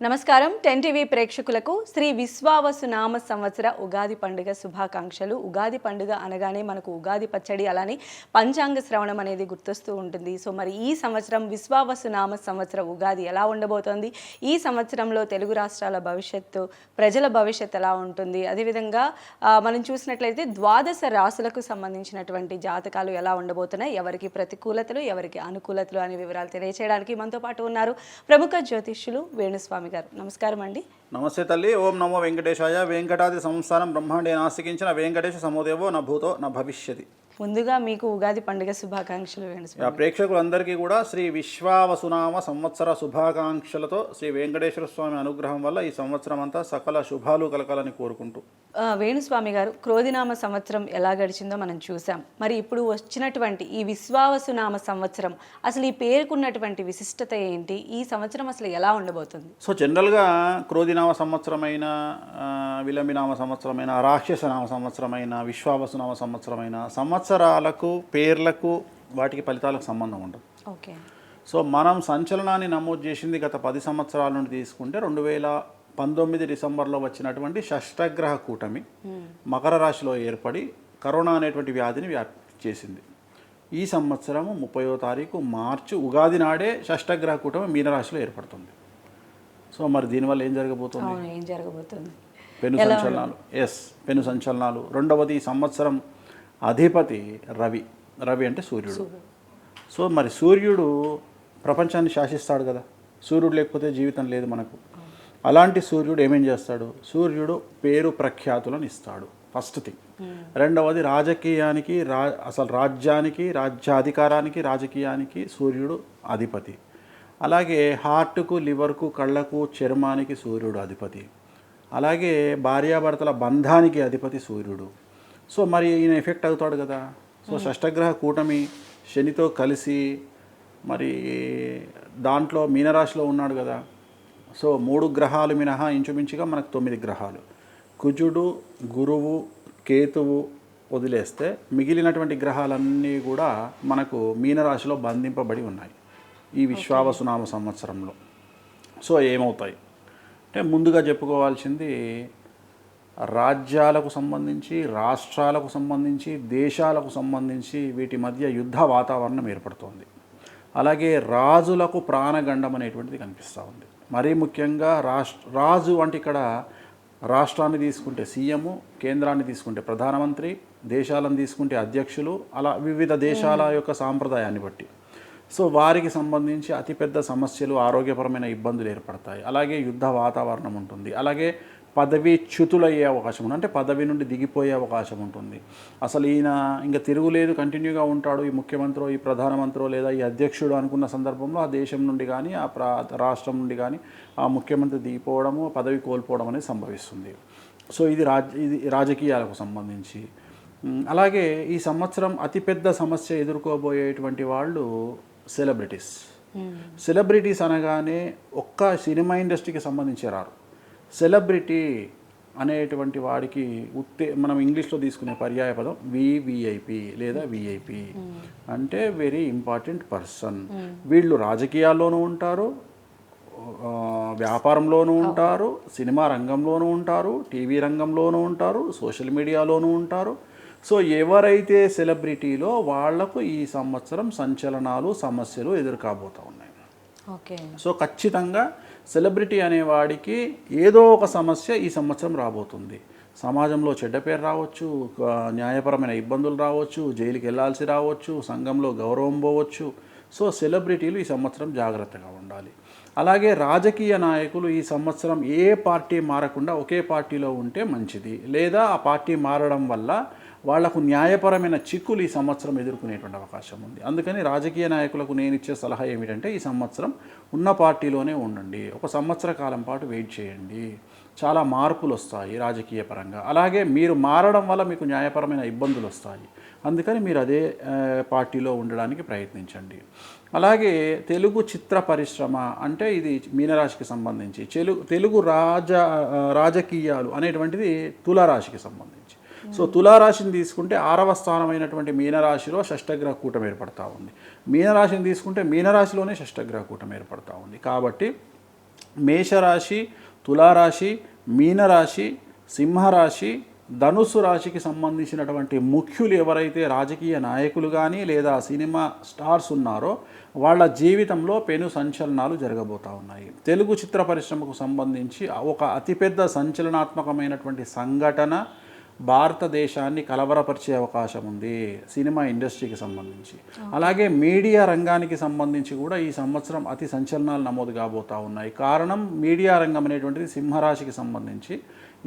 నమస్కారం 10 టీవీ ప్రేక్షకులకు శ్రీ విశ్వావసునామ సంవత్సర ఉగాది పండుగ శుభాకాంక్షలు. ఉగాది పండుగ అనగానే మనకు ఉగాది పచ్చడి అలానే పంచాంగ శ్రవణం అనేది గుర్తొస్తూ ఉంటుంది. సో మరి ఈ సంవత్సరం విశ్వావసునామ సంవత్సర ఉగాది ఎలా ఉండబోతోంది, ఈ సంవత్సరంలో తెలుగు రాష్ట్రాల భవిష్యత్తు, ప్రజల భవిష్యత్తు ఎలా ఉంటుంది, అదేవిధంగా మనం చూసినట్లయితే ద్వాదశ రాశులకు సంబంధించినటువంటి జాతకాలు ఎలా ఉండబోతున్నాయి, ఎవరికి ప్రతికూలతలు ఎవరికి అనుకూలతలు అనే వివరాలు తెలియచేయడానికి మనతో పాటు ఉన్నారు ప్రముఖ జ్యోతిష్యులు వేణుస్వామి గారు. నమస్కారం అండి. నమస్తే తల్లి. ఓం నమో వెంకటేశాయ. వెంకటాది సంస్థానం బ్రహ్మాండే నాస్తికించిన వెంకటేశ సమోదేవో న భూతో న భవిష్యతి. ముందుగా మీకు ఉగాది పండుగ శుభాకాంక్షలు వేణుస్వామి. ప్రేక్షకులందరికీ కూడా శ్రీ విశ్వావసునామ సంవత్సర శుభాకాంక్షలతో శ్రీ వెంకటేశ్వర స్వామి అనుగ్రహం వల్ల ఈ సంవత్సరం అంతా సకల శుభాలు కలకాలని కోరుకుంటూ. వేణుస్వామి గారు, క్రోధినామ సంవత్సరం ఎలా గడిచిందో మనం చూసాం. మరి ఇప్పుడు వచ్చినటువంటి ఈ విశ్వావసునామ సంవత్సరం అసలు ఈ పేరుకున్నటువంటి విశిష్టత ఏంటి, ఈ సంవత్సరం అసలు ఎలా ఉండబోతుంది? సో జనరల్గా క్రోధినామ సంవత్సరమైన, విలంబినామ సంవత్సరమైన, రాక్షసనామ సంవత్సరమైన, విశ్వావసునామ సంవత్సరమైన సంవత్సరాలకు పేర్లకు వాటికి ఫలితాలకు సంబంధం ఉండదు. ఓకే. సో మనం సంచలనాన్ని నమోదు చేసింది గత 10 సంవత్సరాల నుండి తీసుకుంటే 2019 డిసెంబర్లో వచ్చినటువంటి షష్టగ్రహ కూటమి మకర రాశిలో ఏర్పడి కరోనా అనేటువంటి వ్యాధిని వ్యాప్తి చేసింది. ఈ సంవత్సరము 30వ తారీఖు మార్చి ఉగాది నాడే షష్టగ్రహ కూటమి మీనరాశిలో ఏర్పడుతుంది. సో మరి దీనివల్ల ఏం జరగబోతుంది? పెను సంచలనాలు. పెను సంచలనాలు. రెండవది, ఈ సంవత్సరం అధిపతి రవి అంటే సూర్యుడు. సో మరి సూర్యుడు ప్రపంచాన్ని శాసిస్తాడు కదా. సూర్యుడు లేకపోతే జీవితం లేదు మనకు. అలాంటి సూర్యుడు ఏమేం చేస్తాడు? సూర్యుడు పేరు ప్రఖ్యాతులను ఇస్తాడు, ఫస్ట్ థింగ్. రెండవది, రాజకీయానికి అసలు రాజ్యానికి, రాజ్యాధికారానికి, రాజకీయానికి సూర్యుడు అధిపతి. అలాగే హార్ట్కు, లివర్కు, కళ్ళకు, చర్మానికి సూర్యుడు అధిపతి. అలాగే భార్యాభర్తల బంధానికి అధిపతి సూర్యుడు. సో మరి ఈయన ఎఫెక్ట్ అవుతాడు కదా. సో షష్టగ్రహ కూటమి శనితో కలిసి మరి దాంట్లో మీనరాశిలో ఉన్నాడు కదా. సో 3 గ్రహాలు మినహా ఇంచుమించుగా మనకు 9 గ్రహాలు. కుజుడు, గురువు, కేతువు వదిలేస్తే మిగిలినటువంటి గ్రహాలన్నీ కూడా మనకు మీనరాశిలో బంధింపబడి ఉన్నాయి ఈ విశ్వావసునామ సంవత్సరంలో. సో ఏమవుతాయి అంటే, ముందుగా చెప్పుకోవాల్సింది రాజ్యాలకు సంబంధించి, రాష్ట్రాలకు సంబంధించి, దేశాలకు సంబంధించి వీటి మధ్య యుద్ధ వాతావరణం ఏర్పడుతోంది. అలాగే రాజులకు ప్రాణగండం అనేటువంటిది కనిపిస్తూ ఉంది. మరీ ముఖ్యంగా రాజు అంటే ఇక్కడ రాష్ట్రాన్ని తీసుకుంటే సీఎం, కేంద్రాన్ని తీసుకుంటే ప్రధానమంత్రి, దేశాలను తీసుకుంటే అధ్యక్షులు, అలా వివిధ దేశాల యొక్క సాంప్రదాయాన్ని బట్టి సో వారికి సంబంధించి అతిపెద్ద సమస్యలు, ఆరోగ్యపరమైన ఇబ్బందులు ఏర్పడతాయి. అలాగే యుద్ధ వాతావరణం ఉంటుంది. అలాగే పదవి చ్యుతులయ్యే అవకాశం ఉంటుంది, అంటే పదవి నుండి దిగిపోయే అవకాశం ఉంటుంది. అసలు ఈయన ఇంకా తిరుగులేదు, కంటిన్యూగా ఉంటాడు, ఈ ముఖ్యమంత్రి, ఈ ప్రధానమంత్రి లేదా ఈ అధ్యక్షుడు అనుకున్న సందర్భంలో ఆ దేశం నుండి కానీ, ఆ రాష్ట్రం నుండి కానీ ఆ ముఖ్యమంత్రి దిగిపోవడము, పదవి కోల్పోవడం అనేది సంభవిస్తుంది. సో ఇది రాజకీయాలకు సంబంధించి. అలాగే ఈ సంవత్సరం అతిపెద్ద సమస్య ఎదుర్కోబోయేటువంటి వాళ్ళు సెలబ్రిటీస్ అనగానే ఒక్క సినిమా ఇండస్ట్రీకి సంబంధించి రారు. సెలబ్రిటీ అనేటువంటి వాడికి మనం ఇంగ్లీష్లో తీసుకునే పర్యాయ పదం వివిఐపి లేదా విఐపి అంటే వెరీ ఇంపార్టెంట్ పర్సన్. వీళ్ళు రాజకీయాల్లోనూ ఉంటారు, వ్యాపారంలోనూ ఉంటారు, సినిమా రంగంలోనూ ఉంటారు, టీవీ రంగంలోనూ ఉంటారు, సోషల్ మీడియాలోనూ ఉంటారు. సో ఎవరైతే సెలబ్రిటీలో వాళ్లకు ఈ సంవత్సరం సంచలనాలు, సమస్యలు ఎదుర్కోబోతూ ఉన్నాయి. ఓకే. సో ఖచ్చితంగా సెలబ్రిటీ అనేవాడికి ఏదో ఒక సమస్య ఈ సంవత్సరం రాబోతుంది. సమాజంలో చెడ్డ పేరు రావచ్చు, న్యాయపరమైన ఇబ్బందులు రావచ్చు, జైలుకి వెళ్ళాల్సి రావచ్చు, సంఘంలో గౌరవం పోవచ్చు. సో సెలబ్రిటీలు ఈ సంవత్సరం జాగ్రత్తగా ఉండాలి. అలాగే రాజకీయ నాయకులు ఈ సంవత్సరం ఏ పార్టీ మారకుండా ఒకే పార్టీలో ఉంటే మంచిది, లేదా ఆ పార్టీ మారడం వల్ల వాళ్లకు న్యాయపరమైన చిక్కులు ఈ సంవత్సరం ఎదుర్కొనేటువంటి అవకాశం ఉంది. అందుకని రాజకీయ నాయకులకు నేను ఇచ్చే సలహా ఏమిటంటే, ఈ సంవత్సరం ఉన్న పార్టీలోనే ఉండండి, ఒక సంవత్సర కాలం పాటు వెయిట్ చేయండి, చాలా మార్పులు వస్తాయి రాజకీయ పరంగా. అలాగే మీరు మారడం వల్ల మీకు న్యాయపరమైన ఇబ్బందులు వస్తాయి, అందుకని మీరు అదే పార్టీలో ఉండడానికి ప్రయత్నించండి. అలాగే తెలుగు చిత్ర పరిశ్రమ అంటే ఇది మీనరాశికి సంబంధించి, తెలుగు రాజకీయాలు అనేటువంటిది తులారాశికి సంబంధించి. సో తులారాశిని తీసుకుంటే 6వ స్థానమైనటువంటి మీనరాశిలో షష్టగ్రహ కూటమి ఏర్పడతా ఉంది. మీనరాశిని తీసుకుంటే మీనరాశిలోనే షష్టగ్రహ కూటమి ఏర్పడతా ఉంది. కాబట్టి మేషరాశి, తులారాశి, మీనరాశి, సింహరాశి, ధనుస్సు రాశికి సంబంధించినటువంటి ముఖ్యులు ఎవరైతే రాజకీయ నాయకులు కానీ లేదా సినిమా స్టార్స్ ఉన్నారో వాళ్ళ జీవితంలో పెను సంచలనాలు జరగబోతూ ఉన్నాయి. తెలుగు చిత్ర పరిశ్రమకు సంబంధించి ఒక అతిపెద్ద సంచలనాత్మకమైనటువంటి సంఘటన భారతదేశాన్ని కలవరపరిచే అవకాశం ఉంది సినిమా ఇండస్ట్రీకి సంబంధించి. అలాగే మీడియా రంగానికి సంబంధించి కూడా ఈ సంవత్సరం అతి సంచలనాలు నమోదు కాబోతూ ఉన్నాయి. కారణం మీడియా రంగం అనేటువంటిది సింహరాశికి సంబంధించి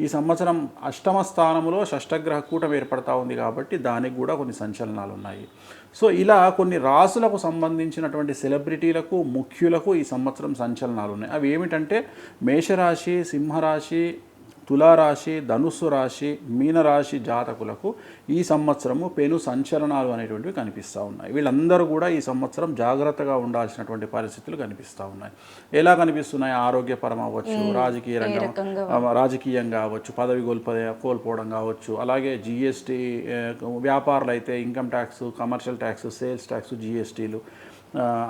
ఈ సంవత్సరం అష్టమ స్థానంలో షష్టగ్రహ కూటమి ఏర్పడతా ఉంది కాబట్టి దానికి కూడా కొన్ని సంచలనాలు ఉన్నాయి. సో ఇలా కొన్ని రాసులకు సంబంధించినటువంటి సెలబ్రిటీలకు ముఖ్యులకు ఈ సంవత్సరం సంచలనాలు ఉన్నాయి. అవి ఏమిటంటే మేషరాశి, సింహరాశి, తులారాశి, ధనుస్సు రాశి, మీనరాశి జాతకులకు ఈ సంవత్సరము పెను సంచలనాలు అనేటువంటివి కనిపిస్తూ ఉన్నాయి. వీళ్ళందరూ కూడా ఈ సంవత్సరం జాగ్రత్తగా ఉండాల్సినటువంటి పరిస్థితులు కనిపిస్తూ ఉన్నాయి. ఎలా కనిపిస్తున్నాయి? ఆరోగ్యపరం అవ్వచ్చు, రాజకీయ రంగం, రాజకీయంగా అవ్వచ్చు, పదవి కోల్పోవడం కావచ్చు, అలాగే జిఎస్టీ, వ్యాపారులు అయితే income tax, commercial tax, sales tax, జిఎస్టీలు,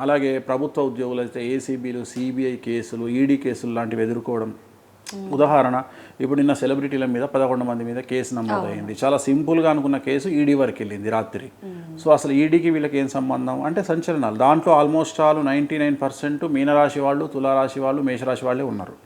అలాగే ప్రభుత్వ ఉద్యోగులు అయితే ఏసీబీలు, సిబిఐ కేసులు, ఈడీ కేసులు లాంటివి ఎదుర్కోవడం. ఉదాహరణ, ఇప్పుడు నిన్న సెలబ్రిటీల మీద 11 మంది మీద కేసు నమోదైంది. చాలా సింపుల్గా అనుకున్న కేసు ఈడీ వరకు వెళ్ళింది రాత్రి. సో అసలు ఈడీకి వీళ్ళకి ఏం సంబంధం అంటే సంచలనాలు. దాంట్లో ఆల్మోస్ట్ ఆల్ 99% మీనరాశి వాళ్ళు, తులారాశి వాళ్ళు, మేషరాశి వాళ్ళే ఉన్నారు.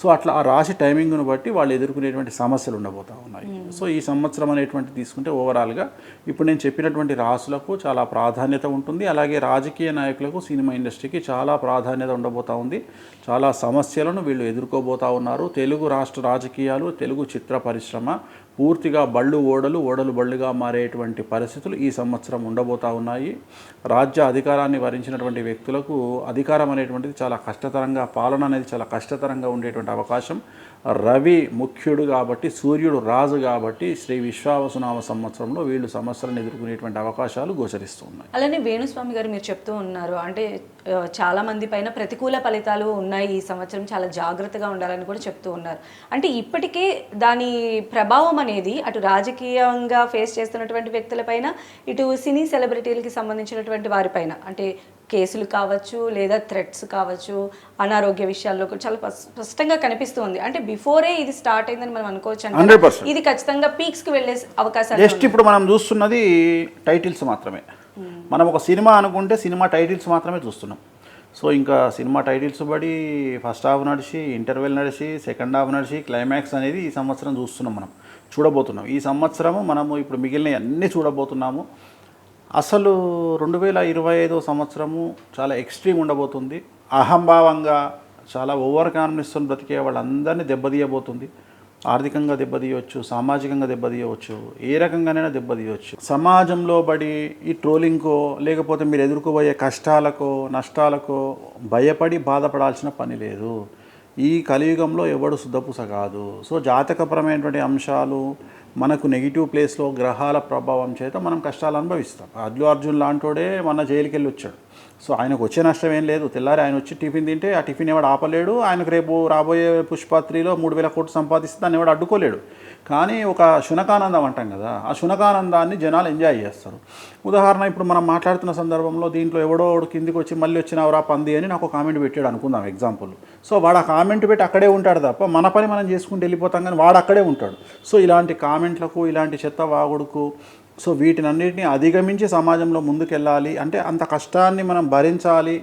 సో అట్లా ఆ రాశి టైమింగ్ను బట్టి వాళ్ళు ఎదుర్కొనేటువంటి సమస్యలు ఉండబోతూ ఉన్నాయి. సో ఈ సంవత్సరం అనేటువంటి తీసుకుంటే ఓవరాల్గా ఇప్పుడు నేను చెప్పినటువంటి రాశులకు చాలా ప్రాధాన్యత ఉంటుంది. అలాగే రాజకీయ నాయకులకు, సినిమా ఇండస్ట్రీకి చాలా ప్రాధాన్యత ఉండబోతూ ఉంది. చాలా సమస్యలను వీళ్ళు ఎదుర్కోబోతూ ఉన్నారు. తెలుగు రాష్ట్ర రాజకీయాలు, తెలుగు చిత్ర పరిశ్రమ పూర్తిగా బళ్ళు ఓడలు, ఓడలు బళ్ళుగా మారేటువంటి పరిస్థితులు ఈ సంవత్సరం ఉండబోతూ ఉన్నాయి. రాజ్య అధికారాన్ని వరించినటువంటి వ్యక్తులకు అధికారం అనేటువంటిది చాలా కష్టతరంగా, పాలన అనేది చాలా కష్టతరంగా ఉండేటువంటి అవకాశం. రవి ముఖ్యుడు కాబట్టి, సూర్యుడు రాజు కాబట్టి శ్రీ విశ్వావసునామ సంవత్సరంలో వీళ్ళు సమస్యలను ఎదుర్కొనేటువంటి అవకాశాలు గోచరిస్తూ ఉన్నాయి. అలానే వేణుస్వామి గారు మీరు చెప్తూ ఉన్నారు అంటే చాలా మంది పైన ప్రతికూల ఫలితాలు ఉన్నాయి ఈ సంవత్సరం, చాలా జాగ్రత్తగా ఉండాలని కూడా చెప్తూ ఉన్నారు. అంటే ఇప్పటికే దాని ప్రభావం అనేది అటు రాజకీయంగా ఫేస్ చేస్తున్నటువంటి వ్యక్తులపైన, ఇటు సినీ సెలబ్రిటీలకి సంబంధించినటువంటి వారిపైన, అంటే కేసులు కావచ్చు లేదా థ్రెట్స్ కావచ్చు, అనారోగ్య విషయాల్లో కూడా చాలా స్పష్టంగా కనిపిస్తుంది. అంటే బిఫోరే ఇది స్టార్ట్ అయిందని మనం అనుకోవచ్చు. 100% ఇది ఖచ్చితంగా పీక్స్కి వెళ్ళే అవకాశాలు. జస్ట్ ఇప్పుడు మనం చూస్తున్నది టైటిల్స్ మాత్రమే. మనం ఒక సినిమా అనుకుంటే సినిమా టైటిల్స్ మాత్రమే చూస్తున్నాం. సో ఇంకా సినిమా టైటిల్స్ బడి ఫస్ట్ హాఫ్ నడిచి, ఇంటర్వెల్ నడిచి, సెకండ్ హాఫ్ నడిచి, క్లైమాక్స్ అనేది ఈ సంవత్సరం చూస్తున్నాం, మనం చూడబోతున్నాం. ఈ సంవత్సరము మనము ఇప్పుడు మిగిలినవి అన్నీ చూడబోతున్నాము. అసలు 2025 సంవత్సరము చాలా ఎక్స్ట్రీమ్ ఉండబోతుంది. అహంభావంగా చాలా ఓవర్ కాన్ఫిడెన్స్తో బ్రతికే వాళ్ళందరినీ దెబ్బతీయబోతుంది. ఆర్థికంగా దెబ్బతీయవచ్చు, సామాజికంగా దెబ్బతీయవచ్చు, ఏ రకంగానైనా దెబ్బతీయవచ్చు. సమాజంలో బడి ఈ ట్రోలింగ్కో లేకపోతే మీరు ఎదుర్కోబోయే కష్టాలకో నష్టాలకో భయపడి బాధపడాల్సిన పని లేదు. ఈ కలియుగంలో ఎవడు శుద్ధపూస కాదు. సో జాతకపరమైనటువంటి అంశాలు, మనకు నెగిటివ్ ప్లేస్లో గ్రహాల ప్రభావం చేత మనం కష్టాలు అనుభవిస్తాం. అల్లు అర్జున్ లాంటోడే మొన్న జైలుకి వెళ్ళి వచ్చాడు. సో ఆయనకు వచ్చే నష్టం ఏం లేదు. తెల్లారి ఆయన వచ్చి టిఫిన్ తింటే ఆ టిఫిన్ ఎవడు ఆపలేడు. ఆయనకు రేపు రాబోయే పుష్ప 3లో 3000 కోట్లు సంపాదిస్తే దాన్ని ఎవడు అడ్డుకోలేడు. కానీ ఒక శునకానందం అంటాం కదా, ఆ శునకానందాన్ని జనాలు ఎంజాయ్ చేస్తారు. ఉదాహరణ, ఇప్పుడు మనం మాట్లాడుతున్న సందర్భంలో దీంట్లో ఎవడో కిందికి వచ్చి మళ్ళీ వచ్చినవరా పంది అని నాకు కామెంట్ పెట్టాడు అనుకుందాం ఎగ్జాంపుల్. సో వాడు ఆ కామెంట్ పెట్టి అక్కడే ఉంటాడు తప్ప మన పని మనం చేసుకుంటూ వెళ్ళిపోతాం, కానీ వాడు అక్కడే ఉంటాడు. సో ఇలాంటి కామెంట్లకు, ఇలాంటి చెత్త వాగుడుకు, సో వీటినన్నిటిని అధిగమించి సమాజంలో ముందుకెళ్ళాలి అంటే అంత కష్టాన్ని మనం భరించాలి.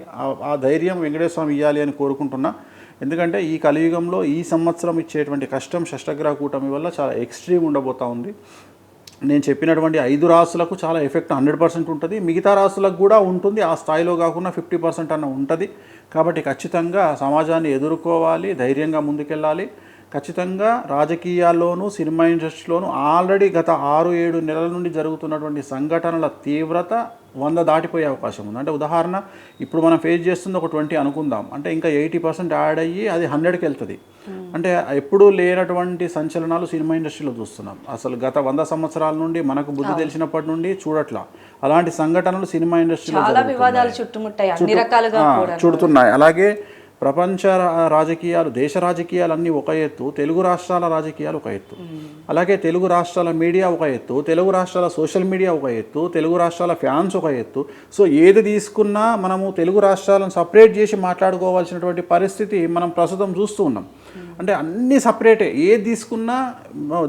ఆ ధైర్యం వెంకటేశ్వర స్వామి ఇవ్వాలి అని కోరుకుంటున్నా. ఎందుకంటే ఈ కలియుగంలో ఈ సంవత్సరం ఇచ్చేటువంటి కష్టం షష్టగ్రహ కూటమి వల్ల చాలా ఎక్స్ట్రీమ్ ఉండబోతూ ఉంది. నేను చెప్పినటువంటి 5 రాసులకు చాలా ఎఫెక్ట్ 100% ఉంటుంది. మిగతా రాసులకు కూడా ఉంటుంది, ఆ స్థాయిలో కాకుండా 50% అన్న ఉంటుంది. కాబట్టి ఖచ్చితంగా సమాజాన్ని ఎదుర్కోవాలి, ధైర్యంగా ముందుకెళ్ళాలి. ఖచ్చితంగా రాజకీయాల్లోనూ, సినిమా ఇండస్ట్రీలోనూ ఆల్రెడీ గత 6-7 నెలల నుండి జరుగుతున్నటువంటి సంఘటనల తీవ్రత 100 దాటిపోయే అవకాశం ఉంది. అంటే ఉదాహరణ, ఇప్పుడు మనం ఫేస్ చేస్తుంది ఒక 20 అనుకుందాం, అంటే ఇంకా 80% యాడ్ అయ్యి అది 100కి వెళ్తుంది. అంటే ఎప్పుడూ లేనటువంటి సంచలనాలు సినిమా ఇండస్ట్రీలో చూస్తున్నాం. అసలు గత 100 సంవత్సరాల నుండి మనకు బుద్ధి తెలిసినప్పటి నుండి చూడట్లా అలాంటి సంఘటనలు సినిమా ఇండస్ట్రీలో చాలా వివాదాలు చుట్టుముట్టాయి, అన్ని రకాలుగా చుడుతున్నాయి. అలాగే ప్రపంచ రాజకీయాలు, దేశ రాజకీయాలు అన్నీ ఒక ఎత్తు, తెలుగు రాష్ట్రాల రాజకీయాలు ఒక ఎత్తు, అలాగే తెలుగు రాష్ట్రాల మీడియా ఒక ఎత్తు, తెలుగు రాష్ట్రాల సోషల్ మీడియా ఒక ఎత్తు, తెలుగు రాష్ట్రాల ఫ్యాన్స్ ఒక ఎత్తు. సో ఏది తీసుకున్నా మనము తెలుగు రాష్ట్రాలను సపరేట్ చేసి మాట్లాడుకోవాల్సినటువంటి పరిస్థితి మనం ప్రస్తుతం చూస్తూ ఉన్నాం. అంటే అన్నీ సపరేటే, ఏది తీసుకున్నా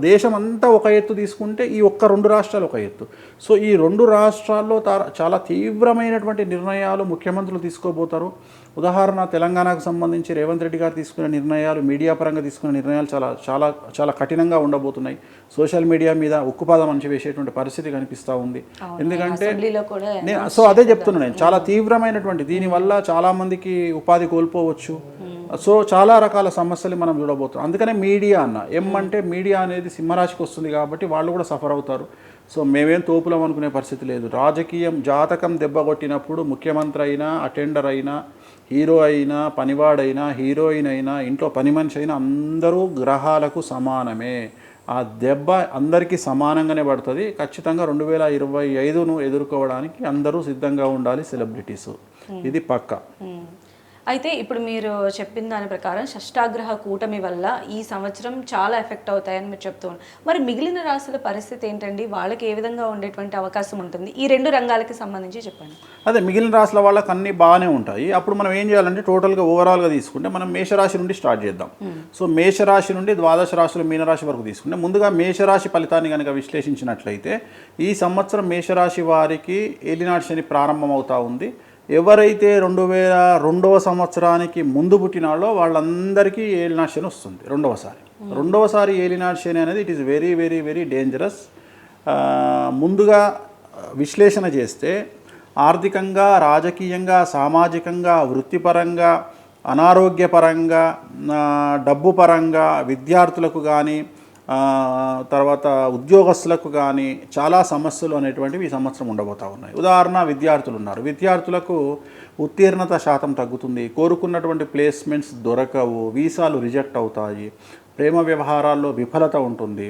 దేశం అంతా ఒక ఎత్తు తీసుకుంటే ఈ ఒక్క 2 రాష్ట్రాలు ఒక ఎత్తు. సో ఈ 2 రాష్ట్రాల్లో చాలా తీవ్రమైనటువంటి నిర్ణయాలు ముఖ్యమంత్రులు తీసుకోబోతారు. ఉదాహరణ, తెలంగాణకు సంబంధించి రేవంత్ రెడ్డి గారు తీసుకునే నిర్ణయాలు, మీడియా పరంగా తీసుకునే నిర్ణయాలు చాలా చాలా చాలా కఠినంగా ఉండబోతున్నాయి. సోషల్ మీడియా మీద ఉక్కుపాదం వేసేటువంటి పరిస్థితి కనిపిస్తూ ఉంది. ఎందుకంటే సో అదే చెప్తున్నాను నేను, చాలా తీవ్రమైనటువంటి, దీనివల్ల చాలామందికి ఉపాధి కోల్పోవచ్చు. సో చాలా రకాల సమస్యలు మనం చూడబోతున్నాం. అందుకనే మీడియా అంటే మీడియా అనేది సింహరాశికి వస్తుంది కాబట్టి వాళ్ళు కూడా సఫర్ అవుతారు. సో మేమేం తోపులం అనుకునే పరిస్థితి లేదు. రాజకీయం జాతకం దెబ్బ కొట్టినప్పుడు ముఖ్యమంత్రి అయినా, అటెండర్ అయినా, హీరో అయినా, పనివాడైనా, హీరోయిన్ అయినా, ఇంట్లో పని మనిషి అయినా అందరూ గ్రహాలకు సమానమే. ఆ దెబ్బ అందరికీ సమానంగానే పడుతుంది. ఖచ్చితంగా 2025ను ఎదుర్కోవడానికి అందరూ సిద్ధంగా ఉండాలి సెలబ్రిటీస్. ఇది పక్కా. అయితే ఇప్పుడు మీరు చెప్పిన దాని ప్రకారం షష్టాగ్రహ కూటమి వల్ల ఈ సంవత్సరం చాలా ఎఫెక్ట్ అవుతాయని మీరు చెప్తూ ఉన్నారు. మరి మిగిలిన రాశుల పరిస్థితి ఏంటండి? వాళ్ళకి ఏ విధంగా ఉండేటువంటి అవకాశం ఉంటుంది? ఈ 2 రంగాలకి సంబంధించి చెప్పండి. అదే, మిగిలిన రాశుల వాళ్ళకి అన్నీ బాగానే ఉంటాయి. అప్పుడు మనం ఏం చేయాలంటే టోటల్గా ఓవరాల్గా తీసుకుంటే మనం మేషరాశి నుండి స్టార్ట్ చేద్దాం. సో మేషరాశి నుండి ద్వాదశ రాశులు మీనరాశి వరకు తీసుకుంటే ముందుగా మేషరాశి ఫలితాన్ని కనుక విశ్లేషించినట్లయితే ఈ సంవత్సరం మేషరాశి వారికి ఏలినాటి శని ప్రారంభమవుతూ ఉంది. ఎవరైతే 2002వ సంవత్సరానికి ముందు పుట్టినాడో వాళ్ళందరికీ ఏలినాటి శని వస్తుంది. రెండవసారి ఏలినాటి శని అనేది it is very very very dangerous. ముందుగా విశ్లేషణ చేస్తే ఆర్థికంగా, రాజకీయంగా, సామాజికంగా, వృత్తిపరంగా, అనారోగ్యపరంగా, డబ్బు పరంగా, విద్యార్థులకు కానీ, తర్వాత ఉద్యోగస్తులకు కానీ చాలా సమస్యలు అనేటువంటివి ఈ సంవత్సరం ఉండబోతూ ఉన్నాయి. ఉదాహరణ, విద్యార్థులు ఉన్నారు. విద్యార్థులకు ఉత్తీర్ణత శాతం తగ్గుతుంది, కోరుకున్నటువంటి ప్లేస్మెంట్స్ దొరకవు, వీసాలు రిజెక్ట్ అవుతాయి, ప్రేమ వ్యవహారాల్లో విఫలత ఉంటుంది.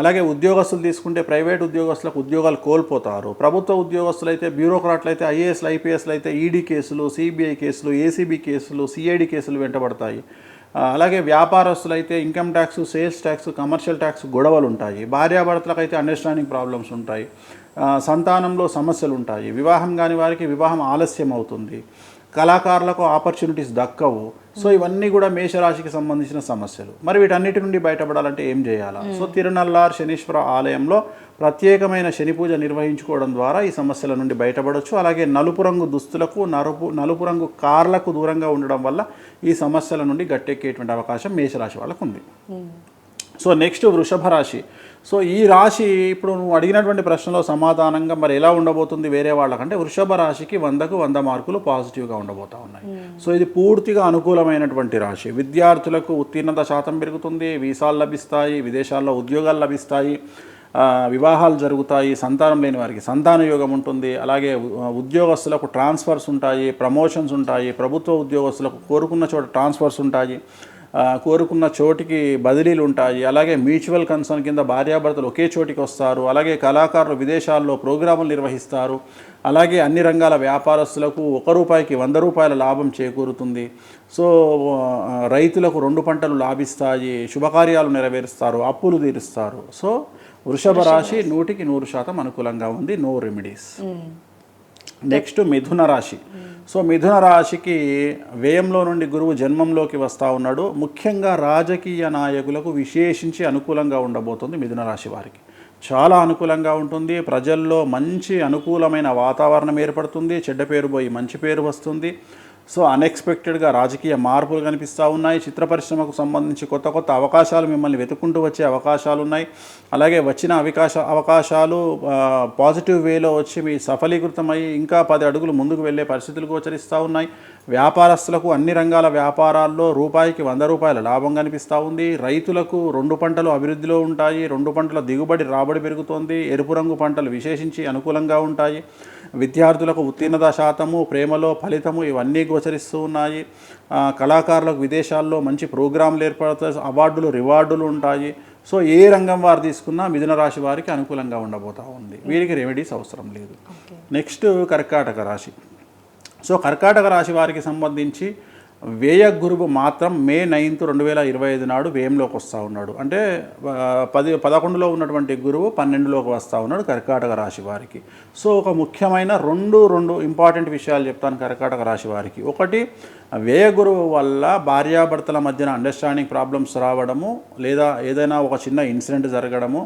అలాగే ఉద్యోగస్తులు తీసుకుంటే ప్రైవేట్ ఉద్యోగస్తులకు ఉద్యోగాలు కోల్పోతారు. ప్రభుత్వ ఉద్యోగస్తులు అయితే, బ్యూరోక్రాట్లు అయితే, ఐఏఎస్లు, ఐపీఎస్లు అయితే ఈడీ కేసులు, సిబిఐ కేసులు, ఏసీబీ కేసులు, సిఐడి కేసులు వెంటబడతాయి. అలాగే వ్యాపారస్తులు అయితే income tax, sales tax, commercial tax గొడవలు ఉంటాయి. భార్యాభర్తలకు అయితే అండర్స్టాండింగ్ ప్రాబ్లమ్స్ ఉంటాయి. సంతానంలో సమస్యలు ఉంటాయి. వివాహం కాని వారికి వివాహం ఆలస్యం అవుతుంది. కళాకారులకు ఆపర్చునిటీస్ దక్కవు. సో ఇవన్నీ కూడా మేషరాశికి సంబంధించిన సమస్యలు. మరి వీటన్నిటి నుండి బయటపడాలంటే ఏం చేయాలా? సో తిరునల్లార్ శనీశ్వర ఆలయంలో ప్రత్యేకమైన శని పూజ నిర్వహించుకోవడం ద్వారా ఈ సమస్యల నుండి బయటపడవచ్చు. అలాగే నలుపు రంగు దుస్తులకు, నలుపు రంగు కార్లకు దూరంగా ఉండడం వల్ల ఈ సమస్యల నుండి గట్టెక్కేటువంటి అవకాశం మేషరాశి వాళ్ళకు ఉంది. సో నెక్స్ట్ వృషభ రాశి. సో ఈ రాశి ఇప్పుడు నువ్వు అడిగినటువంటి ప్రశ్నలో సమాధానంగా మరి ఎలా ఉండబోతుంది వేరే వాళ్ళకంటే, వృషభ రాశికి 100కు 100 మార్కులు పాజిటివ్గా ఉండబోతూ ఉన్నాయి. సో ఇది పూర్తిగా అనుకూలమైనటువంటి రాశి. విద్యార్థులకు ఉత్తీర్ణత శాతం పెరుగుతుంది, వీసాలు లభిస్తాయి, విదేశాల్లో ఉద్యోగాలు లభిస్తాయి, వివాహాలు జరుగుతాయి, సంతానం లేని వారికి సంతాన యోగం ఉంటుంది. అలాగే ఉద్యోగస్తులకు ట్రాన్స్ఫర్స్ ఉంటాయి, ప్రమోషన్స్ ఉంటాయి, ప్రభుత్వ ఉద్యోగస్తులకు కోరుకున్న చోట ట్రాన్స్ఫర్స్ ఉంటాయి, కోరుకున్న చోటికి బదిలీలు ఉంటాయి. అలాగే మ్యూచువల్ కన్సర్న్ కింద భార్యాభర్తలు ఒకే చోటికి వస్తారు. అలాగే కళాకారులు విదేశాల్లో ప్రోగ్రాములు నిర్వహిస్తారు. అలాగే అన్ని రంగాల వ్యాపారస్తులకు ₹1కి ₹100 లాభం చేకూరుతుంది. సో రైతులకు 2 పంటలు లాభిస్తాయి, శుభకార్యాలు నెరవేరుస్తారు, అప్పులు తీరుస్తారు. సో వృషభ రాశి 100కి 100% అనుకూలంగా ఉంది. No remedies. నెక్స్ట్ మిథున రాశి. సో మిథున రాశికి వ్యయంలో నుండి గురువు జన్మంలోకి వస్తూ ఉన్నాడు. ముఖ్యంగా రాజకీయ నాయకులకు విశేషించి అనుకూలంగా ఉండబోతుంది. మిథున రాశి వారికి చాలా అనుకూలంగా ఉంటుంది. ప్రజల్లో మంచి అనుకూలమైన వాతావరణం ఏర్పడుతుంది. చెడ్డ పేరు పోయి మంచి పేరు వస్తుంది. సో అన్ఎక్స్పెక్టెడ్గా రాజకీయ మార్పులు కనిపిస్తూ ఉన్నాయి. చిత్ర పరిశ్రమకు సంబంధించి కొత్త కొత్త అవకాశాలు మిమ్మల్ని వెతుక్కుంటూ వచ్చే అవకాశాలు ఉన్నాయి. అలాగే వచ్చిన అవకాశాలు పాజిటివ్ వేలో వచ్చి మీ సఫలీకృతమై ఇంకా 10 అడుగులు ముందుకు వెళ్ళే పరిస్థితులు గోచరిస్తూ ఉన్నాయి. వ్యాపారస్తులకు అన్ని రంగాల వ్యాపారాల్లో ₹1కి ₹100 లాభం కనిపిస్తూ ఉంది. రైతులకు 2 పంటలు అభివృద్ధిలో ఉంటాయి. 2 పంటల దిగుబడి రాబడి పెరుగుతోంది. ఎరుపు రంగు పంటలు విశేషించి అనుకూలంగా ఉంటాయి. విద్యార్థులకు ఉత్తీర్ణత శాతము, ప్రేమలో ఫలితము ఇవన్నీ గోచరిస్తూ ఉన్నాయి. కళాకారులకు విదేశాల్లో మంచి ప్రోగ్రాంలు ఏర్పడతాయి, అవార్డులు, రివార్డులు ఉంటాయి. సో ఏ రంగం వారు తీసుకున్నా మిథున రాశి వారికి అనుకూలంగా ఉండబోతూ ఉంది. వీరికి రెమెడీస్ అవసరం లేదు. నెక్స్ట్ కర్కాటక రాశి. సో కర్కాటక రాశి వారికి సంబంధించి వ్యయ గురువు మాత్రం మే 9, 2025 నాడు వ్యయంలోకి వస్తూ ఉన్నాడు. అంటే 11లో ఉన్నటువంటి గురువు 12లోకి వస్తూ ఉన్నాడు కర్కాటక రాశి వారికి. సో ఒక ముఖ్యమైన రెండు ఇంపార్టెంట్ విషయాలు చెప్తాను కర్కాటక రాశి వారికి. ఒకటి, వ్యయ గురువు వల్ల భార్యాభర్తల మధ్యన అండర్స్టాండింగ్ ప్రాబ్లమ్స్ రావడము, లేదా ఏదైనా ఒక చిన్న ఇన్సిడెంట్ జరగడము,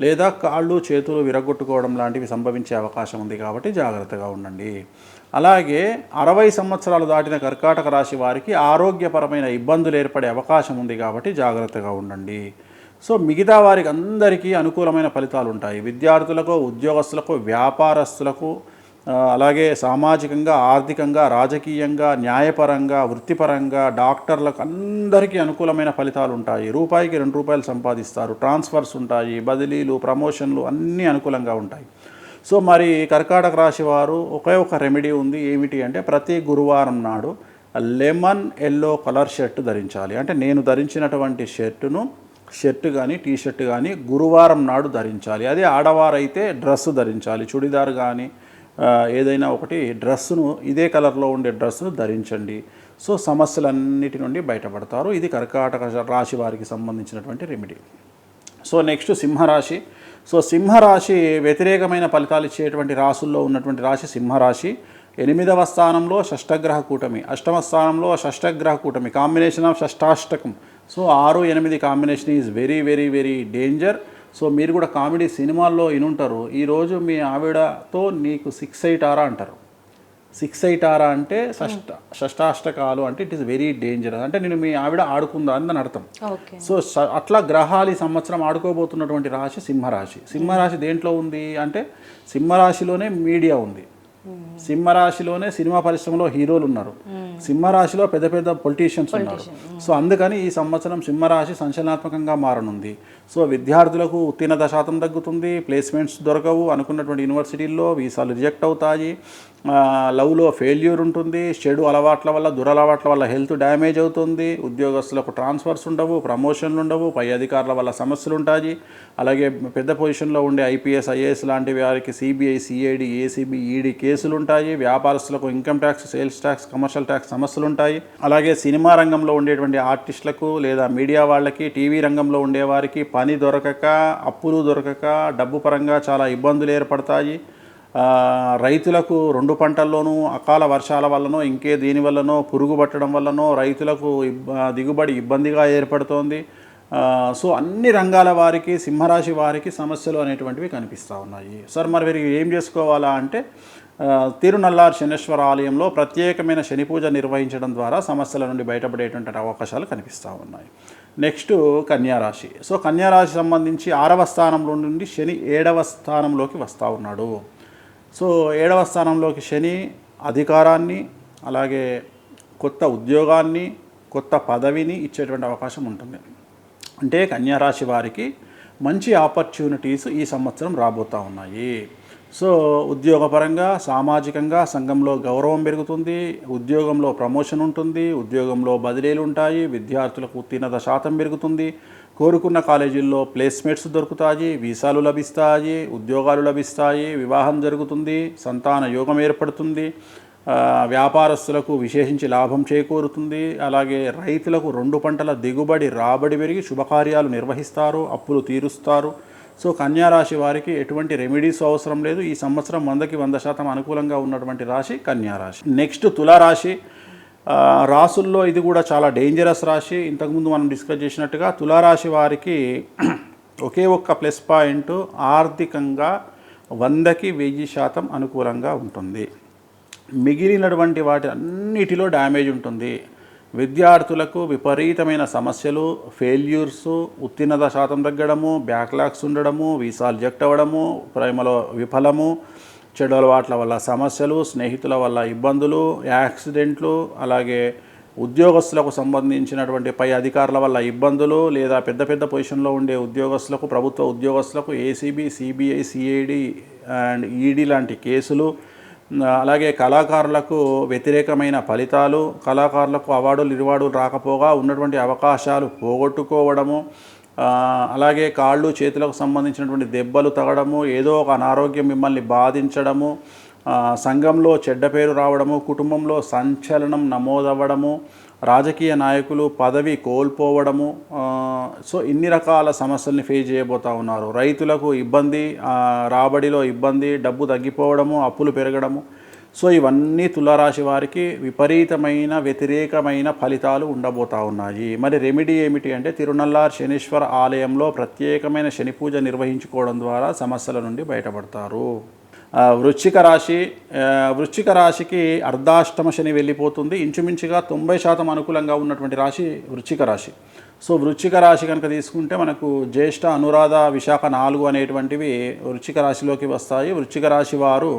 లేదా కాళ్ళు చేతులు విరగొట్టుకోవడం లాంటివి సంభవించే అవకాశం ఉంది. కాబట్టి జాగ్రత్తగా ఉండండి. అలాగే 60 సంవత్సరాలు దాటిన కర్కాటక రాశి వారికి ఆరోగ్యపరమైన ఇబ్బందులు ఏర్పడే అవకాశం ఉంది. కాబట్టి జాగ్రత్తగా ఉండండి. సో మిగతా వారికి అందరికీ అనుకూలమైన ఫలితాలు ఉంటాయి. విద్యార్థులకు, ఉద్యోగస్తులకు, వ్యాపారస్తులకు, అలాగే సామాజికంగా, ఆర్థికంగా, రాజకీయంగా, న్యాయపరంగా, వృత్తిపరంగా, డాక్టర్లకు అందరికీ అనుకూలమైన ఫలితాలు ఉంటాయి. రూపాయికి 2 రూపాయలు సంపాదిస్తారు. ట్రాన్స్ఫర్స్ ఉంటాయి, బదిలీలు, ప్రమోషన్లు అన్నీ అనుకూలంగా ఉంటాయి. సో మరి కర్కాటక రాశి వారు ఒకే ఒక రెమెడీ ఉంది. ఏమిటి అంటే ప్రతి గురువారం నాడు లెమన్ ఎల్లో కలర్ షర్ట్ ధరించాలి. అంటే నేను ధరించినటువంటి షర్ట్ కానీ టీషర్ట్ కానీ గురువారం నాడు ధరించాలి. అదే ఆడవారైతే డ్రెస్సు ధరించాలి. చుడిదార్ కానీ ఏదైనా ఒకటి డ్రెస్సును, ఇదే కలర్లో ఉండే డ్రెస్సును ధరించండి. సో సమస్యలన్నిటి నుండి బయటపడతారు. ఇది కర్కాటక రాశి వారికి సంబంధించినటువంటి రెమెడీ. సో నెక్స్ట్ సింహరాశి. సో సింహరాశి వ్యతిరేకమైన ఫలితాలు ఇచ్చేటువంటి రాశుల్లో ఉన్నటువంటి రాశి సింహరాశి. 8వ స్థానంలో షష్టగ్రహ కూటమి, 8వ స్థానంలో షష్టగ్రహ కూటమి, కాంబినేషన్ ఆఫ్ షష్టాష్టకం. So 6, 8 combination is very very very danger. So మీరు కూడా కామెడీ సినిమాల్లో వినుంటారు, ఈరోజు మీ ఆవిడతో నీకు 6-8 ఆరా అంటారు. 6-8 ఆరా అంటే షష్టాష్టకాలు అంటే ఇట్ ఈస్ వెరీ డేంజరస్. అంటే నేను మీ ఆవిడ ఆడుకుందా అని దాని అర్థం. సో అట్లా గ్రహాలు ఈ సంవత్సరం ఆడుకోబోతున్నటువంటి రాశి సింహరాశి. సింహరాశి దేంట్లో ఉంది అంటే సింహరాశిలోనే మీడియా ఉంది, సింహరాశిలోనే సినిమా పరిశ్రమలో హీరోలు ఉన్నారు, సింహరాశిలో పెద్ద పెద్ద పొలిటీషియన్స్ ఉన్నారు. సో అందుకని ఈ సంవత్సరం సింహరాశి సంచలనాత్మకంగా మారనుంది. సో విద్యార్థులకు ఉత్తీర్ణత శాతం తగ్గుతుంది, ప్లేస్మెంట్స్ దొరకవు, అనుకున్నటువంటి యూనివర్సిటీల్లో వీసాలు రిజెక్ట్ అవుతాయి, లవ్లో ఫెయిల్యూర్ ఉంటుంది, చెడు అలవాట్ల వల్ల, దురలవాట్ల వల్ల హెల్త్ డ్యామేజ్ అవుతుంది, ఉద్యోగస్తులకు ట్రాన్స్ఫర్స్ ఉండవు, ప్రమోషన్లు ఉండవు, పై అధికారుల వల్ల సమస్యలు ఉంటాయి. అలాగే పెద్ద పొజిషన్లో ఉండే ఐపీఎస్, ఐఏఎస్ లాంటి వారికి సిబిఐ, సిఐడి, ఏసీబీ, ఈడీ కేసులు ఉంటాయి. వ్యాపారస్తులకు income tax, sales tax, commercial tax సమస్యలు ఉంటాయి. అలాగే సినిమా రంగంలో ఉండేటువంటి ఆర్టిస్టులకు లేదా మీడియా వాళ్ళకి, టీవీ రంగంలో ఉండేవారికి పని దొరకక, అప్పులు దొరకక, డబ్బు పరంగా చాలా ఇబ్బందులు ఏర్పడతాయి. రైతులకు 2 పంటల్లోనూ అకాల వర్షాల వల్లనో ఇంకే దీనివల్లనో పురుగు పట్టడం వల్లనో రైతులకు దిగుబడి ఇబ్బందిగా ఏర్పడుతోంది. సో అన్ని రంగాల వారికి, సింహరాశి వారికి సమస్యలు అనేటువంటివి కనిపిస్తూ ఉన్నాయి. సార్ మరి వీరికి ఏం చేసుకోవాలా అంటే తిరునల్లార్ శనేశ్వర ఆలయంలో ప్రత్యేకమైన శని పూజ నిర్వహించడం ద్వారా సమస్యల నుండి బయటపడేటువంటి అవకాశాలు కనిపిస్తూ ఉన్నాయి. నెక్స్ట్ కన్యారాశి. సో కన్యారాశి సంబంధించి 6వ స్థానంలో నుండి శని 7వ స్థానంలోకి వస్తూ ఉన్నాడు. సో 7వ స్థానంలోకి శని అధికారాన్ని, అలాగే కొత్త ఉద్యోగాన్ని, కొత్త పదవిని ఇచ్చేటువంటి అవకాశం ఉంటుంది. అంటే కన్యారాశి వారికి మంచి ఆపర్చునిటీస్ ఈ సంవత్సరం రాబోతూ ఉన్నాయి. సో ఉద్యోగపరంగా, సామాజికంగా సంఘంలో గౌరవం పెరుగుతుంది, ఉద్యోగంలో ప్రమోషన్ ఉంటుంది, ఉద్యోగంలో బదిలీలు ఉంటాయి, విద్యార్థులకు ఉత్తీర్ణత శాతం పెరుగుతుంది, కోరుకున్న కాలేజీల్లో ప్లేస్మెంట్స్ దొరుకుతాయి, వీసాలు లభిస్తాయి, ఉద్యోగాలు లభిస్తాయి, వివాహం జరుగుతుంది, సంతాన యోగం ఏర్పడుతుంది, వ్యాపారస్తులకు విశేషించి లాభం చేకూరుతుంది. అలాగే రైతులకు 2 పంటల దిగుబడి, రాబడి పెరిగి శుభకార్యాలు నిర్వహిస్తారు, అప్పులు తీరుస్తారు. సో కన్యారాశి వారికి ఎటువంటి రెమెడీస్ అవసరం లేదు. ఈ సంవత్సరం 100కి 100% అనుకూలంగా ఉన్నటువంటి రాశి కన్యారాశి. నెక్స్ట్ తులారాశి. రాసుల్లో ఇది కూడా చాలా డేంజరస్ రాశి. ఇంతకుముందు మనం డిస్కస్ చేసినట్టుగా తులారాశి వారికి ఒకే ఒక్క ప్లస్ పాయింట్, ఆర్థికంగా 100కి 1000% అనుకూలంగా ఉంటుంది. మిగిలినటువంటి వాటి అన్నిటిలో డ్యామేజ్ ఉంటుంది. విద్యార్థులకు విపరీతమైన సమస్యలు, ఫెయిల్యూర్స్, ఉత్తీర్ణత శాతం తగ్గడము, బ్యాక్లాగ్స్ ఉండడము, వీసాలు రిజెక్ట్ అవ్వడము, ప్రేమలో విఫలము, చెడు అలవాట్ల వల్ల సమస్యలు, స్నేహితుల వల్ల ఇబ్బందులు, యాక్సిడెంట్లు, అలాగే ఉద్యోగస్తులకు సంబంధించినటువంటి పై అధికారుల వల్ల ఇబ్బందులు, లేదా పెద్ద పెద్ద పొజిషన్లో ఉండే ఉద్యోగస్తులకు, ప్రభుత్వ ఉద్యోగస్తులకు ACB, CBI, CID and ED లాంటి కేసులు, అలాగే కళాకారులకు వ్యతిరేకమైన ఫలితాలు, కళాకారులకు అవార్డులు రివార్డులు రాకపోగా ఉన్నటువంటి అవకాశాలు పోగొట్టుకోవడము, అలాగే కాళ్ళు చేతులకు సంబంధించినటువంటి దెబ్బలు తగడము, ఏదో ఒక అనారోగ్యం మిమ్మల్ని బాధించడము, సంఘంలో చెడ్డ పేరు రావడము, కుటుంబంలో సంచలనం నమోదవ్వడము, రాజకీయ నాయకులు పదవి కోల్పోవడము, సో ఇన్ని రకాల సమస్యల్ని ఫేస్ చేయబోతూ ఉన్నారు. రైతులకు ఇబ్బంది, రాబడిలో ఇబ్బంది, డబ్బు తగ్గిపోవడము, అప్పులు పెరగడము. సో ఇవన్నీ తులారాశి వారికి విపరీతమైన వ్యతిరేకమైన ఫలితాలు ఉండబోతూ ఉన్నాయి. మరి రెమెడీ ఏమిటి అంటే తిరునల్లార్ శనీశ్వర ఆలయంలో ప్రత్యేకమైన శని పూజ నిర్వహించుకోవడం ద్వారా సమస్యల నుండి బయటపడతారు. వృశ్చిక రాశికి అర్ధాష్టమ శని వెళ్ళిపోతుంది. ఇంచుమించుగా 90% అనుకూలంగా ఉన్నటువంటి రాశి వృశ్చిక రాశి. సో వృశ్చిక రాశి కనుక తీసుకుంటే మనకు జ్యేష్ఠ, అనురాధ, విశాఖ 4 అనేటువంటివి వృశ్చిక రాశిలోకి వస్తాయి. వృశ్చిక రాశి వారు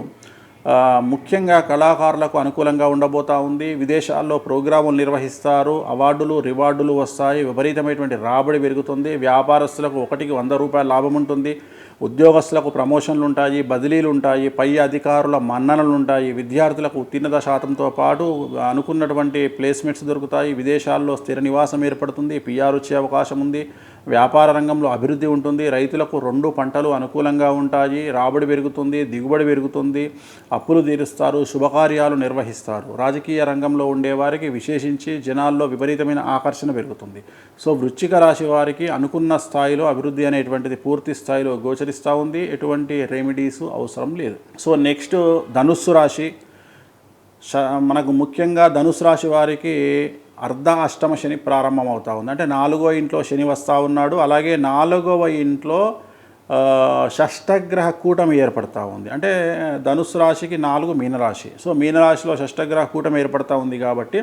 ముఖ్యంగా కళాకారులకు అనుకూలంగా ఉండబోతూ ఉంది. విదేశాల్లో ప్రోగ్రాములు నిర్వహిస్తారు, అవార్డులు రివార్డులు వస్తాయి, విపరీతమైనటువంటి రాబడి పెరుగుతుంది. వ్యాపారస్తులకు 1కి 100 రూపాయల లాభం ఉంటుంది. ఉద్యోగస్తులకు ప్రమోషన్లు ఉంటాయి, బదిలీలు ఉంటాయి, పై అధికారుల మన్ననలు ఉంటాయి. విద్యార్థులకు ఉత్తీర్ణత శాతంతో పాటు అనుకున్నటువంటి ప్లేస్మెంట్స్ దొరుకుతాయి. విదేశాల్లో స్థిర నివాసం ఏర్పడుతుంది, పిఆర్ వచ్చే అవకాశం ఉంది. వ్యాపార రంగంలో అభివృద్ధి ఉంటుంది. రైతులకు 2 పంటలు అనుకూలంగా ఉంటాయి, రాబడి పెరుగుతుంది, దిగుబడి పెరుగుతుంది, అప్పులు తీరుస్తారు, శుభకార్యాలు నిర్వహిస్తారు. రాజకీయ రంగంలో ఉండేవారికి విశేషించి జనాల్లో విపరీతమైన ఆకర్షణ పెరుగుతుంది. సో వృశ్చిక రాశి వారికి అనుకున్న స్థాయిలో అభివృద్ధి అనేటువంటిది పూర్తి స్థాయిలో గోచరిస్తూ ఉంది. ఎటువంటి రెమెడీస్ అవసరం లేదు. సో నెక్స్ట్ ధనుస్సు రాశి. మనకు ముఖ్యంగా ధనుసు రాశి వారికి అర్ధ అష్టమ శని ప్రారంభం అవుతూ ఉంది. అంటే 4వ ఇంట్లో శని వస్తూ ఉన్నాడు. అలాగే 4వ ఇంట్లో షష్టగ్రహ కూటమి ఏర్పడతా ఉంది. అంటే ధనుసు రాశికి 4 మీనరాశి. సో మీనరాశిలో షష్టగ్రహ కూటమి ఏర్పడతా ఉంది కాబట్టి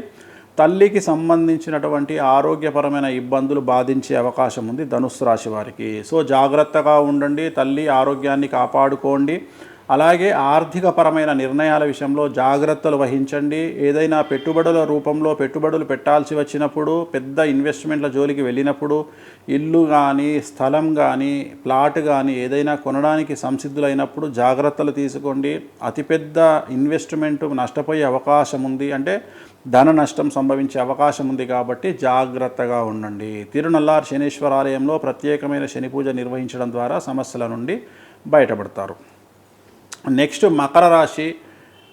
తల్లికి సంబంధించినటువంటి ఆరోగ్యపరమైన ఇబ్బందులు బాధించే అవకాశం ఉంది ధనుస్సు రాశి వారికి. సో జాగ్రత్తగా ఉండండి, తల్లి ఆరోగ్యాన్ని కాపాడుకోండి. అలాగే ఆర్థికపరమైన నిర్ణయాల విషయంలో జాగ్రత్తలు వహించండి. ఏదైనా పెట్టుబడుల రూపంలో పెట్టుబడులు పెట్టాల్సి వచ్చినప్పుడు, పెద్ద ఇన్వెస్ట్మెంట్ల జోలికి వెళ్ళినప్పుడు, ఇల్లు కానీ స్థలం కానీ ప్లాట్ కానీ ఏదైనా కొనడానికి సంసిద్ధులైనప్పుడు జాగ్రత్తలు తీసుకోండి. అతిపెద్ద ఇన్వెస్ట్మెంట్ నష్టపోయే అవకాశం ఉంది, అంటే ధన నష్టం సంభవించే అవకాశం ఉంది కాబట్టి జాగ్రత్తగా ఉండండి. తిరునల్లార్ శనీశ్వరాలయంలో ప్రత్యేకమైన శని పూజ నిర్వహించడం ద్వారా సమస్యల నుండి బయటపడతారు. నెక్స్ట్ మకర రాశి.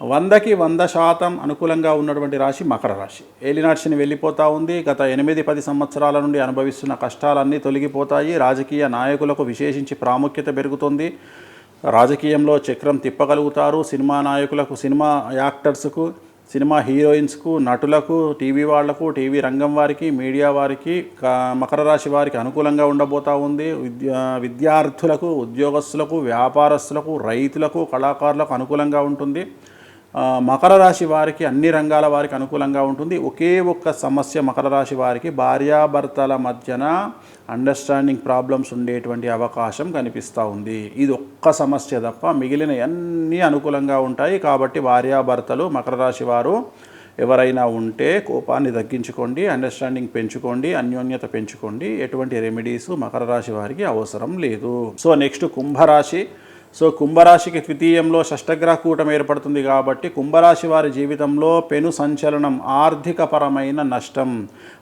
100కి 100% అనుకూలంగా ఉన్నటువంటి రాశి మకర రాశి. ఏలినాటి శని వెళ్ళిపోతూ ఉంది. గత 8-10 సంవత్సరాల నుండి అనుభవిస్తున్న కష్టాలన్నీ తొలగిపోతాయి. రాజకీయ నాయకులకు విశేషించి ప్రాముఖ్యత పెరుగుతుంది. రాజకీయంలో చక్రం తిప్పగలుగుతారు. సినిమా నాయకులకు, సినిమా యాక్టర్స్కు, సినిమా హీరోయిన్స్కు, నటులకు, టీవీ వాళ్లకు, టీవీ రంగం వారికి, మీడియా వారికి మకర రాశి వారికి అనుకూలంగా ఉండబోతూ ఉంది. విద్యార్థులకు, ఉద్యోగస్తులకు, వ్యాపారస్తులకు, రైతులకు, కళాకారులకు అనుకూలంగా ఉంటుంది. మకర రాశి వారికి అన్ని రంగాల వారికి అనుకూలంగా ఉంటుంది. ఒకే ఒక్క సమస్య మకర రాశి వారికి భార్యాభర్తల మధ్యన అండర్స్టాండింగ్ ప్రాబ్లమ్స్ ఉండేటువంటి అవకాశం కనిపిస్తూ ఉంది. ఇది ఒక్క సమస్య తప్ప మిగిలిన అన్నీ అనుకూలంగా ఉంటాయి. కాబట్టి భార్యాభర్తలు మకర రాశి వారు ఎవరైనా ఉంటే కోపాన్ని తగ్గించుకోండి, అండర్స్టాండింగ్ పెంచుకోండి, అన్యోన్యత పెంచుకోండి. ఎటువంటి రెమెడీస్ మకర రాశి వారికి అవసరం లేదు. సో నెక్స్ట్ కుంభరాశి. సో కుంభరాశికి ద్వితీయంలో షష్టగ్రహ కూటమి ఏర్పడుతుంది కాబట్టి కుంభరాశి వారి జీవితంలో పెను సంచలనం, ఆర్థికపరమైన నష్టం,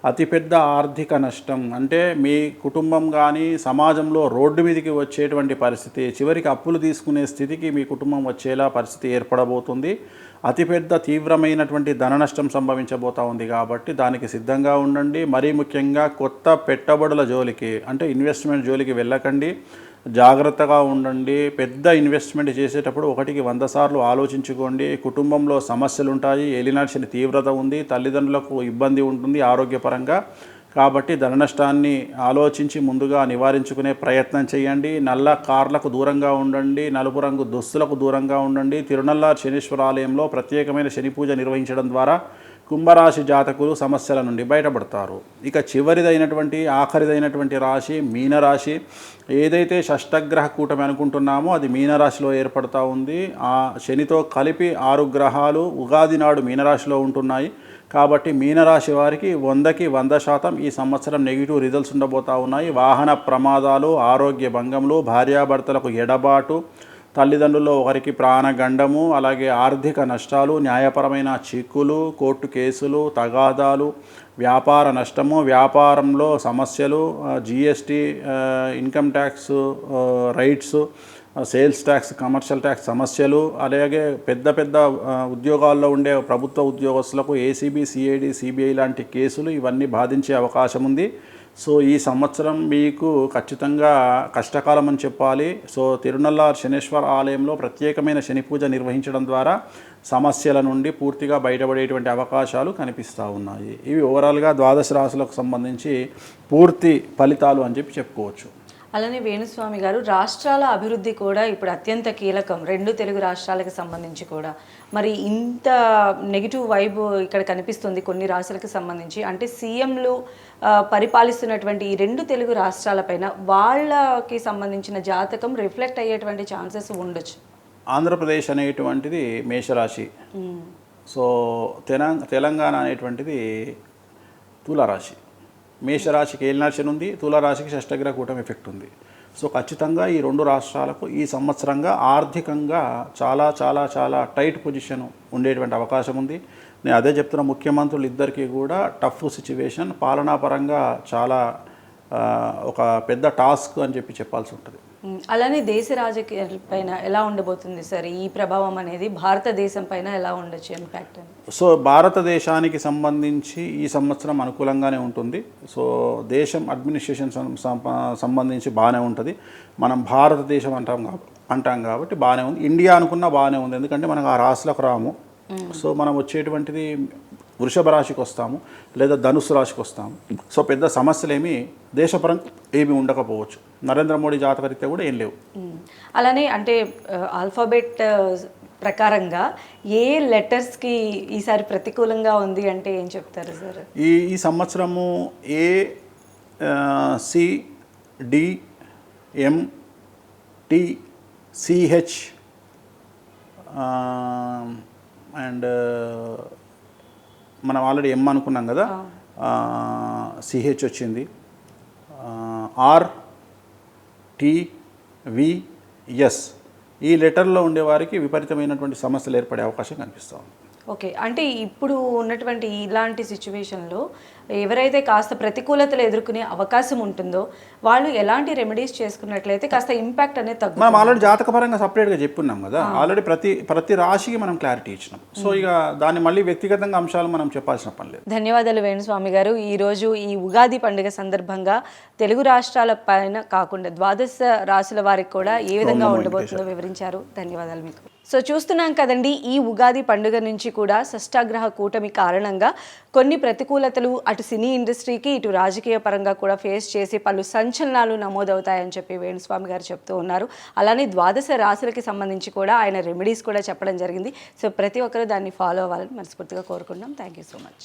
అతిపెద్ద ఆర్థిక నష్టం. అంటే మీ కుటుంబం కానీ సమాజంలో రోడ్డు మీదకి వచ్చేటువంటి పరిస్థితి, చివరికి అప్పులు తీసుకునే స్థితికి మీ కుటుంబం వచ్చేలా పరిస్థితి ఏర్పడబోతుంది. అతిపెద్ద తీవ్రమైనటువంటి ధన నష్టం సంభవించబోతూ ఉంది కాబట్టి దానికి సిద్ధంగా ఉండండి. మరీ ముఖ్యంగా కొత్త పెట్టుబడుల జోలికి, అంటే ఇన్వెస్ట్మెంట్ జోలికి వెళ్ళకండి. జాగ్రత్తగా ఉండండి. పెద్ద ఇన్వెస్ట్మెంట్ చేసేటప్పుడు 1కి 100 సార్లు ఆలోచించుకోండి. కుటుంబంలో సమస్యలు ఉంటాయి, ఏలినాటి శని తీవ్రత ఉంది, తల్లిదండ్రులకు ఇబ్బంది ఉంటుంది ఆరోగ్యపరంగా. కాబట్టి ధన నష్టాన్ని ఆలోచించి ముందుగా నివారించుకునే ప్రయత్నం చేయండి. నల్ల కార్లకు దూరంగా ఉండండి, నలుపు రంగు దుస్తులకు దూరంగా ఉండండి. తిరునల్లార్ శనీశ్వర ఆలయంలో ప్రత్యేకమైన శని పూజ నిర్వహించడం ద్వారా కుంభరాశి జాతకులు సమస్యల నుండి బయటపడతారు. ఇక ఆఖరిదైనటువంటి రాశి మీనరాశి. ఏదైతే షష్టగ్రహ కూటమి అనుకుంటున్నామో అది మీనరాశిలో ఏర్పడతా ఉంది. ఆ శనితో కలిపి 6 గ్రహాలు ఉగాది నాడు మీనరాశిలో ఉంటున్నాయి. కాబట్టి మీనరాశి వారికి 100కి 100% ఈ సంవత్సరం నెగిటివ్ రిజల్ట్స్ ఉండబోతూ ఉన్నాయి. వాహన ప్రమాదాలు, ఆరోగ్య భంగములు, భార్యాభర్తలకు ఎడబాటు, తల్లిదండ్రుల్లో ఒకరికి ప్రాణగండము, అలాగే ఆర్థిక నష్టాలు, న్యాయపరమైన చిక్కులు, కోర్టు కేసులు, తగాదాలు, వ్యాపార నష్టము, వ్యాపారంలో సమస్యలు, GST, income tax rights, sales tax, commercial tax సమస్యలు, అలాగే పెద్ద పెద్ద ఉద్యోగాల్లో ఉండే ప్రభుత్వ ఉద్యోగస్తులకు ఏసీబీ, సిఐడి, సిబిఐ లాంటి కేసులు ఇవన్నీ బాధించే అవకాశం ఉంది. సో ఈ సంవత్సరం మీకు ఖచ్చితంగా కష్టకాలం అని చెప్పాలి. సో తిరునల్లార్ శనేశ్వర ఆలయంలో ప్రత్యేకమైన శని పూజ నిర్వహించడం ద్వారా సమస్యల నుండి పూర్తిగా బయటపడేటువంటి అవకాశాలు కనిపిస్తూ ఉన్నాయి. ఇవి ఓవరాల్గా ద్వాదశ రాశులకు సంబంధించి పూర్తి ఫలితాలు అని చెప్పుకోవచ్చు. అలానే వేణుస్వామి గారు, రాష్ట్రాల అభివృద్ధి కూడా ఇప్పుడు అత్యంత కీలకం, 2 తెలుగు రాష్ట్రాలకు సంబంధించి కూడా. మరి ఇంత నెగిటివ్ వైబ్ ఇక్కడ కనిపిస్తుంది కొన్ని రాష్ట్రాలకు సంబంధించి. అంటే సీఎంలు పరిపాలిస్తున్నటువంటి ఈ 2 తెలుగు రాష్ట్రాలపైన వాళ్ళకి సంబంధించిన జాతకం రిఫ్లెక్ట్ అయ్యేటువంటి ఛాన్సెస్ ఉండొచ్చు. ఆంధ్రప్రదేశ్ అనేటువంటిది మేషరాశి, సో తెలంగాణ అనేటువంటిది తులారాశి. మేషరాశికి ఏలినాశని ఉంది, తులారాశికి షష్టగ్రహ కూటమి ఎఫెక్ట్ ఉంది. సో ఖచ్చితంగా ఈ 2 రాష్ట్రాలకు ఈ సంవత్సరంగా ఆర్థికంగా చాలా చాలా చాలా టైట్ పొజిషన్ ఉండేటువంటి అవకాశం ఉంది. నేను అదే చెప్తున్న, ముఖ్యమంత్రులు ఇద్దరికీ కూడా టఫ్ సిచ్యువేషన్, పాలనాపరంగా చాలా ఒక పెద్ద టాస్క్ అని చెప్పాల్సి ఉంటుంది. అలానే దేశ రాజకీయాల పైన ఎలా ఉండబోతుంది సార్ ఈ ప్రభావం అనేది, భారతదేశం పైన ఎలా ఉండొచ్చు ఇంపాక్ట్ అని? సో భారతదేశానికి సంబంధించి ఈ సంవత్సరం అనుకూలంగానే ఉంటుంది. సో దేశం అడ్మినిస్ట్రేషన్ సంబంధించి బాగానే ఉంటుంది. మనం భారతదేశం అంటాం కాబట్టి బాగానే ఉంది. ఇండియా అనుకున్నా బాగానే ఉంది, ఎందుకంటే మనకు ఆ రాశులకు రాము. సో మనం వచ్చేటువంటిది వృషభ రాశికి వస్తాము, లేదా ధనుస్సు రాశికి వస్తాము. సో పెద్ద సమస్యలు దేశపరంగా ఏమీ ఉండకపోవచ్చు. నరేంద్ర మోడీ జాతకరీత్యా కూడా ఏం లేవు. అలానే అంటే ఆల్ఫాబెట్ ప్రకారంగా ఏ లెటర్స్కి ఈసారి ప్రతికూలంగా ఉంది అంటే ఏం చెప్తారు సార్? ఈ సంవత్సరము A, C, D, M, T, CH and మనం ఆల్రెడీ ఎం అనుకున్నాం కదా, సిహెచ్ వచ్చింది, ఆర్, టి, వి, ఎస్. ఈ లెటర్లో ఉండేవారికి విపరీతమైనటువంటి సమస్యలు ఏర్పడే అవకాశం కనిపిస్తూ ఉంది. ఓకే, అంటే ఇప్పుడు ఉన్నటువంటి ఇలాంటి సిచ్యువేషన్లో ఎవరైతే కాస్త ప్రతికూలతలు ఎదుర్కొనే అవకాశం ఉంటుందో వాళ్ళు ఎలాంటి రెమెడీస్ చేసుకున్నట్లయితే కాస్త ఇంపాక్ట్ అనేది తగ్గుతుంది? మనం ఆల్రెడీ జాతకపరంగా సపరేట్గా చెప్పున్నాం కదా, ఆల్రెడీ ప్రతి రాశికి మనం క్లారిటీ ఇచ్చినాం. సో ఇక దాన్ని మళ్ళీ వ్యక్తిగతంగా అంశాలు మనం చెప్పాల్సిన పని లేదు. ధన్యవాదాలు వేణుస్వామి గారు. ఈరోజు ఈ ఉగాది పండుగ సందర్భంగా తెలుగు రాష్ట్రాల పైన కాకుండా ద్వాదశ రాశుల వారికి కూడా ఏ విధంగా ఉండబోతుందో వివరించారు. ధన్యవాదాలు మీకు. సో చూస్తున్నాం కదండి, ఈ ఉగాది పండుగ నుంచి కూడా షష్ఠగ్రహ కూటమి కారణంగా కొన్ని ప్రతికూలతలు అటు సినీ ఇండస్ట్రీకి ఇటు రాజకీయ పరంగా కూడా ఫేస్ చేసి పలు సంచలనాలు నమోదవుతాయని చెప్పి వేణుస్వామి గారు చెప్తూ ఉన్నారు. అలానే ద్వాదశ రాశులకి సంబంధించి కూడా ఆయన రెమెడీస్ కూడా చెప్పడం జరిగింది. సో ప్రతి ఒక్కరూ దాన్ని ఫాలో అవ్వాలని మనస్ఫూర్తిగా కోరుకుంటున్నాం. Thank you so much.